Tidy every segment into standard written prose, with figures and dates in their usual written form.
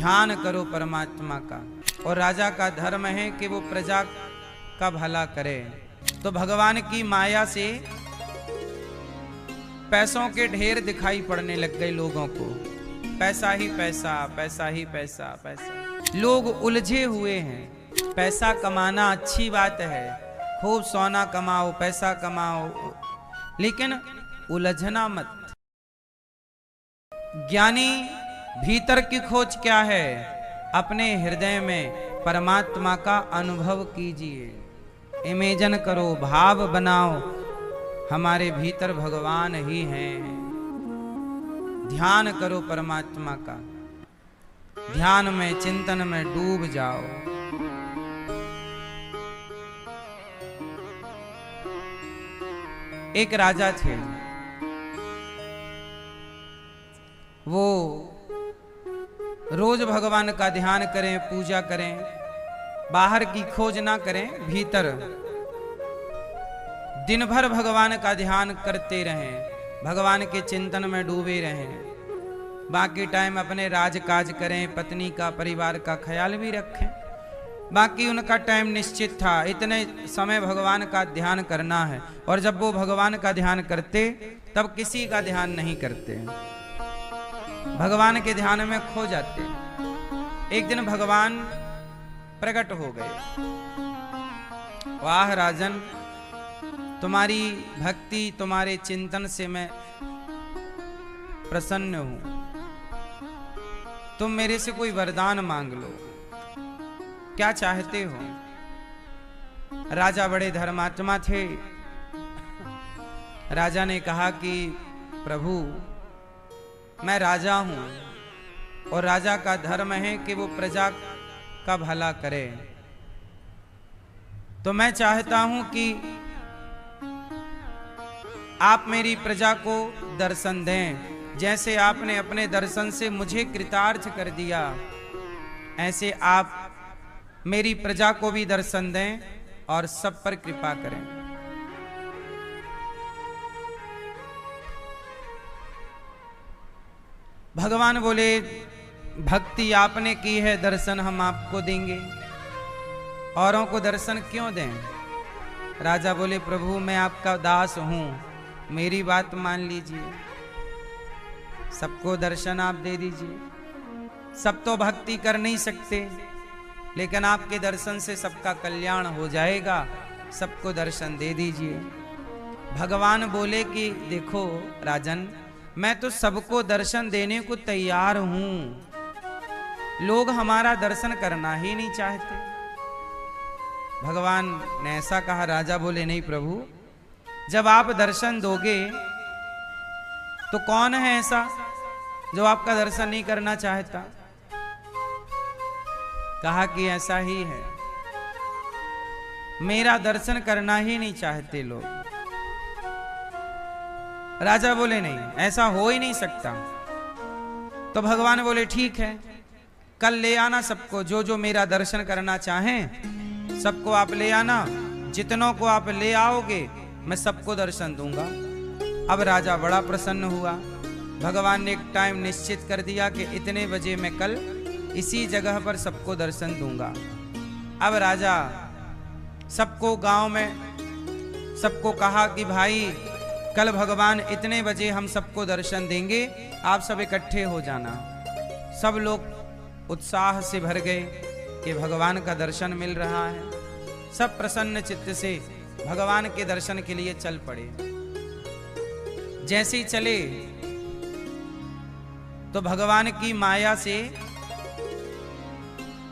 ध्यान करो परमात्मा का। और राजा का धर्म है कि वो प्रजा का भला करे। तो भगवान की माया से पैसों के ढेर दिखाई पड़ने लग गए लोगों को। पैसा ही पैसा, पैसा ही पैसा, पैसा। लोग उलझे हुए हैं। पैसा कमाना अच्छी बात है, खूब सोना कमाओ, पैसा कमाओ, लेकिन उलझना मत। ज्ञानी भीतर की खोज क्या है? अपने हृदय में परमात्मा का अनुभव कीजिए। इमेजन करो, भाव बनाओ, हमारे भीतर भगवान ही हैं। ध्यान करो परमात्मा का। ध्यान में, चिंतन में डूब जाओ। एक राजा थे, वो रोज भगवान का ध्यान करें, पूजा करें, बाहर की खोज ना करें, भीतर दिन भर भगवान का ध्यान करते रहें, भगवान के चिंतन में डूबे रहें। बाकी टाइम अपने राजकाज करें, पत्नी का, परिवार का ख्याल भी रखें। बाकी उनका टाइम निश्चित था, इतने समय भगवान का ध्यान करना है। और जब वो भगवान का ध्यान करते तब किसी का ध्यान नहीं करते, भगवान के ध्यान में खो जाते। एक दिन भगवान प्रकट हो गए। वाह राजन, तुम्हारी भक्ति, तुम्हारे चिंतन से मैं प्रसन्न हूं। तुम मेरे से कोई वरदान मांग लो, क्या चाहते हो? राजा बड़े धर्मात्मा थे। राजा ने कहा कि प्रभु, मैं राजा हूं और राजा का धर्म है कि वो प्रजा का भला करे। तो मैं चाहता हूं कि आप मेरी प्रजा को दर्शन दें। जैसे आपने अपने दर्शन से मुझे कृतार्थ कर दिया, ऐसे आप मेरी प्रजा को भी दर्शन दें और सब पर कृपा करें। भगवान बोले, भक्ति आपने की है, दर्शन हम आपको देंगे, औरों को दर्शन क्यों दें? राजा बोले, प्रभु मैं आपका दास हूं, मेरी बात मान लीजिए, सबको दर्शन आप दे दीजिए। सब तो भक्ति कर नहीं सकते, लेकिन आपके दर्शन से सबका कल्याण हो जाएगा, सबको दर्शन दे दीजिए। भगवान बोले कि देखो राजन, मैं तो सबको दर्शन देने को तैयार हूं, लोग हमारा दर्शन करना ही नहीं चाहते। भगवान ने ऐसा कहा। राजा बोले, नहीं प्रभु, जब आप दर्शन दोगे तो कौन है ऐसा जो आपका दर्शन नहीं करना चाहता? कहा कि ऐसा ही है, मेरा दर्शन करना ही नहीं चाहते लोग। राजा बोले, नहीं, ऐसा हो ही नहीं सकता। तो भगवान बोले, ठीक है, कल ले आना सबको, जो जो मेरा दर्शन करना चाहें सबको आप ले आना। जितनों को आप ले आओगे मैं सबको दर्शन दूंगा। अब राजा बड़ा प्रसन्न हुआ। भगवान ने एक टाइम निश्चित कर दिया कि इतने बजे मैं कल इसी जगह पर सबको दर्शन दूंगा। अब राजा सबको, गांव में सबको कहा कि भाई कल भगवान इतने बजे हम सबको दर्शन देंगे, आप सब इकट्ठे हो जाना। सब लोग उत्साह से भर गए कि भगवान का दर्शन मिल रहा है। सब प्रसन्न चित्त से भगवान के दर्शन के लिए चल पड़े। जैसे ही चले तो भगवान की माया से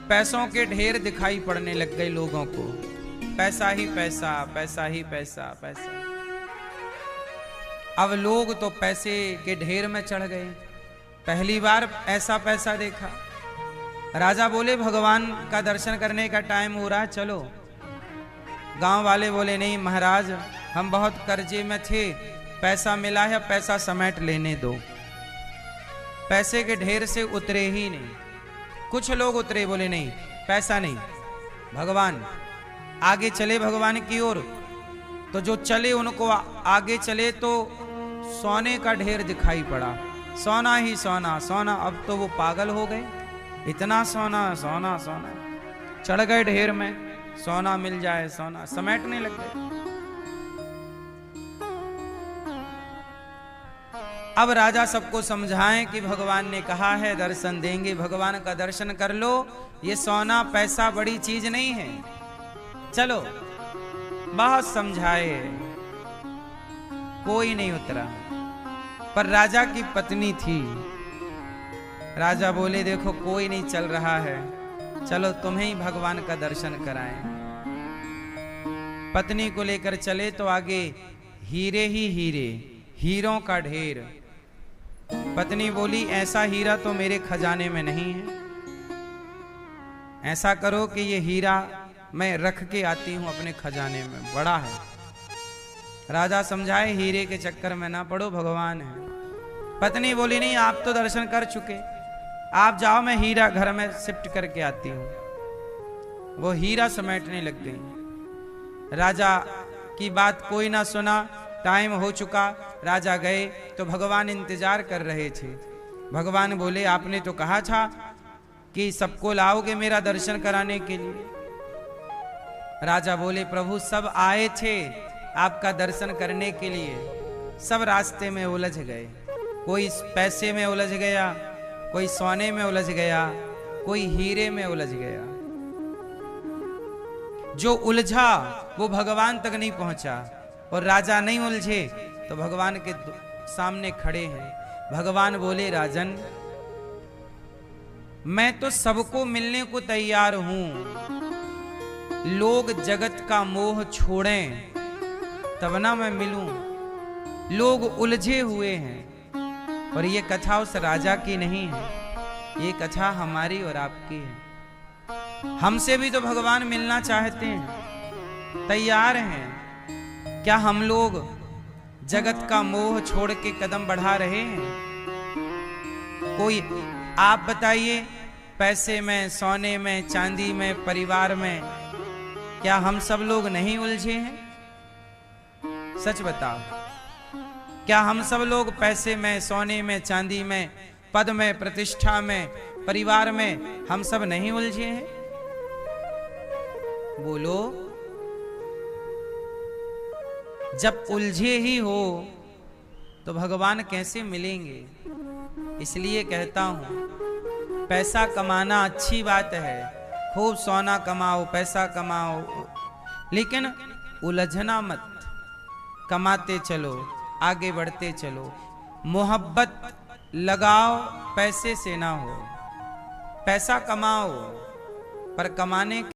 पैसों के ढेर दिखाई पड़ने लग गए लोगों को। पैसा ही पैसा, पैसा ही पैसा, पैसा। अब लोग तो पैसे के ढेर में चढ़ गए। पहली बार ऐसा पैसा देखा। राजा बोले, भगवान का दर्शन करने का टाइम हो रहा है, चलो। गांव वाले बोले, नहीं महाराज, हम बहुत कर्जे में थे, पैसा मिला है, पैसा समेट लेने दो। पैसे के ढेर से उतरे ही नहीं। कुछ लोग उतरे, बोले नहीं, पैसा नहीं, भगवान। आगे चले भगवान की ओर, तो जो चले उनको आगे चले तो सोने का ढेर दिखाई पड़ा। सोना ही सोना, सोना। अब तो वो पागल हो गए। इतना सोना सोना सोना, चढ़ गए ढेर में, सोना मिल जाए सोना, समेटने लग गए। अब राजा सबको समझाएं कि भगवान ने कहा है दर्शन देंगे, भगवान का दर्शन कर लो, ये सोना पैसा बड़ी चीज नहीं है, चलो। बहुत समझाए, कोई नहीं उतरा। पर राजा की पत्नी थी। राजा बोले देखो कोई नहीं चल रहा है, चलो तुम्हें ही भगवान का दर्शन कराएं। पत्नी को लेकर चले तो आगे हीरे ही हीरे, हीरों का ढेर। पत्नी बोली ऐसा हीरा तो मेरे खजाने में नहीं है, ऐसा करो कि ये हीरा मैं रख के आती हूं अपने खजाने में, बड़ा है। राजा समझाए हीरे के चक्कर में ना पड़ो, भगवान है। पत्नी बोली नहीं आप तो दर्शन कर चुके, आप जाओ, मैं हीरा घर में शिफ्ट करके आती हूं। वो हीरा समेटने लग गई। राजा की बात कोई ना सुना, टाइम हो चुका। राजा गए तो भगवान इंतजार कर रहे थे। भगवान बोले आपने तो कहा था कि सबको लाओगे मेरा दर्शन कराने के लिए। राजा बोले प्रभु सब आए थे आपका दर्शन करने के लिए, सब रास्ते में उलझ गए। कोई पैसे में उलझ गया, कोई सोने में उलझ गया, कोई हीरे में उलझ गया। जो उलझा वो भगवान तक नहीं पहुंचा, और राजा नहीं उलझे तो भगवान के सामने खड़े हैं। भगवान बोले राजन मैं तो सबको मिलने को तैयार हूं, लोग जगत का मोह छोड़ें तब ना मैं मिलूं। लोग उलझे हुए हैं, और ये कथा उस राजा की नहीं है, ये कथा हमारी और आपकी है। हमसे भी तो भगवान मिलना चाहते हैं, तैयार हैं। क्या हम लोग जगत का मोह छोड़ के कदम बढ़ा रहे हैं? कोई आप बताइए, पैसे में, सोने में, चांदी में, परिवार में, क्या हम सब लोग नहीं उलझे हैं? सच बताओ, क्या हम सब लोग पैसे में, सोने में, चांदी में, पद में, प्रतिष्ठा में, परिवार में, हम सब नहीं उलझे हैं? बोलो। जब उलझे ही हो तो भगवान कैसे मिलेंगे? इसलिए कहता हूं पैसा कमाना अच्छी बात है, खूब सोना कमाओ, पैसा कमाओ, लेकिन उलझना मत। कमाते चलो, आगे बढ़ते चलो। मोहब्बत लगाओ, पैसे से ना हो। पैसा कमाओ, पर कमाने